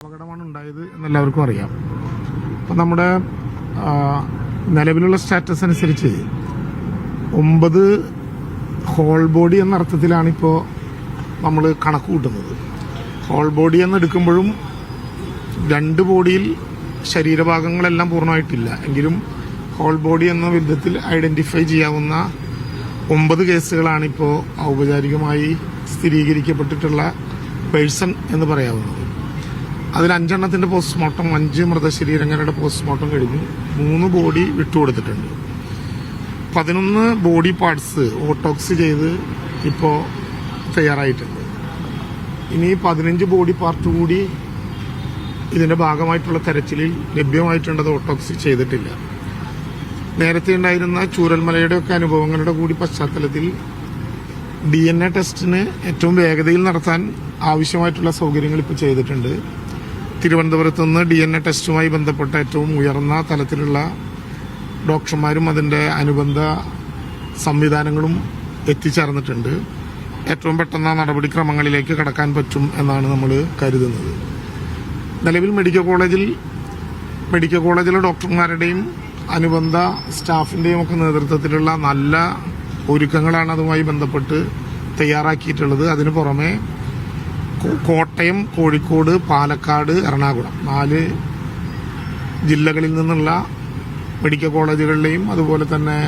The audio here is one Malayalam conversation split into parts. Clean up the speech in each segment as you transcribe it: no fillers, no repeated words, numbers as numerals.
അപകടമാണ് ഉണ്ടായത് എന്നെല്ലാവർക്കും അറിയാം. അപ്പം നമ്മുടെ നിലവിലുള്ള സ്റ്റാറ്റസ് അനുസരിച്ച് 9 ഹോൾ ബോഡി എന്ന അർത്ഥത്തിലാണിപ്പോൾ നമ്മൾ കണക്ക് കൂട്ടുന്നത്. ഹോൾ ബോഡി എന്നെടുക്കുമ്പോഴും 2 ബോഡിയിൽ ശരീരഭാഗങ്ങളെല്ലാം പൂർണ്ണമായിട്ടില്ല എങ്കിലും ഹോൾ ബോഡി എന്ന വിധത്തിൽ ഐഡന്റിഫൈ ചെയ്യാവുന്ന 9 കേസുകളാണിപ്പോൾ ഔപചാരികമായി സ്ഥിരീകരിക്കപ്പെട്ടിട്ടുള്ള പേഴ്സൺ എന്ന് പറയാവുന്നത്. അതിൽ 5 എണ്ണത്തിന്റെ പോസ്റ്റ്മോർട്ടം, 5 മൃതശരീരങ്ങളുടെ പോസ്റ്റ്മോർട്ടം കഴിഞ്ഞു. 3 ബോഡി വിട്ടുകൊടുത്തിട്ടുണ്ട്. 11 ബോഡി പാർട്സ് ഓട്ടോപ്സി ചെയ്ത് ഇപ്പോൾ തയ്യാറായിട്ടുണ്ട്. ഇനി 15 ബോഡി പാർട്ട് കൂടി ഇതിന്റെ ഭാഗമായിട്ടുള്ള തെരച്ചിലിൽ ലഭ്യമായിട്ടുള്ളത് ഓട്ടോപ്സി ചെയ്തിട്ടില്ല. നേരത്തെ ഉണ്ടായിരുന്ന ചൂരൽമലയുടെ ഒക്കെ അനുഭവങ്ങളുടെ കൂടി പശ്ചാത്തലത്തിൽ DNA ടെസ്റ്റിന് ഏറ്റവും വേഗതയിൽ നടത്താൻ ആവശ്യമായിട്ടുള്ള സൗകര്യങ്ങൾ ഇപ്പോൾ ചെയ്തിട്ടുണ്ട്. തിരുവനന്തപുരത്ത് നിന്ന് DNA ടെസ്റ്റുമായി ബന്ധപ്പെട്ട ഏറ്റവും ഉയർന്ന തലത്തിലുള്ള ഡോക്ടർമാരും അതിൻ്റെ അനുബന്ധ സംവിധാനങ്ങളും എത്തിച്ചേർന്നിട്ടുണ്ട്. ഏറ്റവും പെട്ടെന്ന് നടപടിക്രമങ്ങളിലേക്ക് കടക്കാൻ പറ്റും എന്നാണ് നമ്മൾ കരുതുന്നത്. നിലവിൽ മെഡിക്കൽ കോളേജിലെ ഡോക്ടർമാരുടെയും അനുബന്ധ സ്റ്റാഫിൻ്റെയും ഒക്കെ നേതൃത്വത്തിലുള്ള നല്ല ഒരുക്കങ്ങളാണ് അതുമായി ബന്ധപ്പെട്ട് തയ്യാറാക്കിയിട്ടുള്ളത്. അതിനു പുറമെ കോട്ടയം, കോഴിക്കോട്, പാലക്കാട്, എറണാകുളം 4 ജില്ലകളിൽ നിന്നുള്ള മെഡിക്കൽ കോളേജുകളിലെയും അതുപോലെ തന്നെ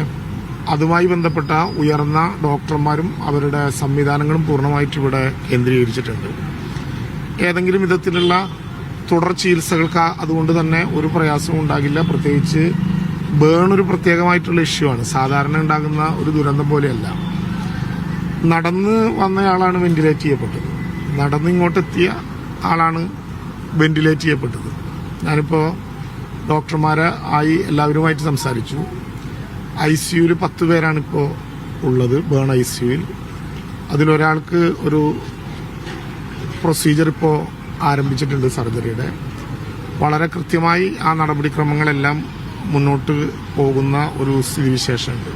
അതുമായി ബന്ധപ്പെട്ട ഉയർന്ന ഡോക്ടർമാരും അവരുടെ സംവിധാനങ്ങളും പൂർണ്ണമായിട്ട് ഇവിടെ കേന്ദ്രീകരിച്ചിട്ടുണ്ട്. ഏതെങ്കിലും വിധത്തിലുള്ള തുടർ ചികിത്സകൾക്ക് അതുകൊണ്ട് തന്നെ ഒരു പ്രയാസവും ഉണ്ടാകില്ല. പ്രത്യേകിച്ച് ബേൺ ഒരു പ്രത്യേകമായിട്ടുള്ള ഇഷ്യൂ ആണ്. സാധാരണ ഉണ്ടാകുന്ന ഒരു ദുരന്തം പോലെയല്ല. നടന്ന് വന്നയാളാണ് വെന്റിലേറ്റ് ചെയ്യപ്പെട്ടത്. നടന്ന് ഇങ്ങോട്ടെത്തിയ ആളാണ് വെന്റിലേറ്റ് ചെയ്യപ്പെട്ടത്. ഞാനിപ്പോൾ ഡോക്ടർമാരെ എല്ലാവരുമായിട്ട് സംസാരിച്ചു. ICUവിൽ 10 പേരാണിപ്പോൾ ഉള്ളത്, ബേൺ ICUവിൽ. അതിലൊരാൾക്ക് ഒരു പ്രൊസീജിയർ ഇപ്പോൾ ആരംഭിച്ചിട്ടുണ്ട്, സർജറിയുടെ. വളരെ കൃത്യമായി ആ നടപടിക്രമങ്ങളെല്ലാം മുന്നോട്ട് പോകുന്ന ഒരു സ്ഥിതിവിശേഷമുണ്ട്.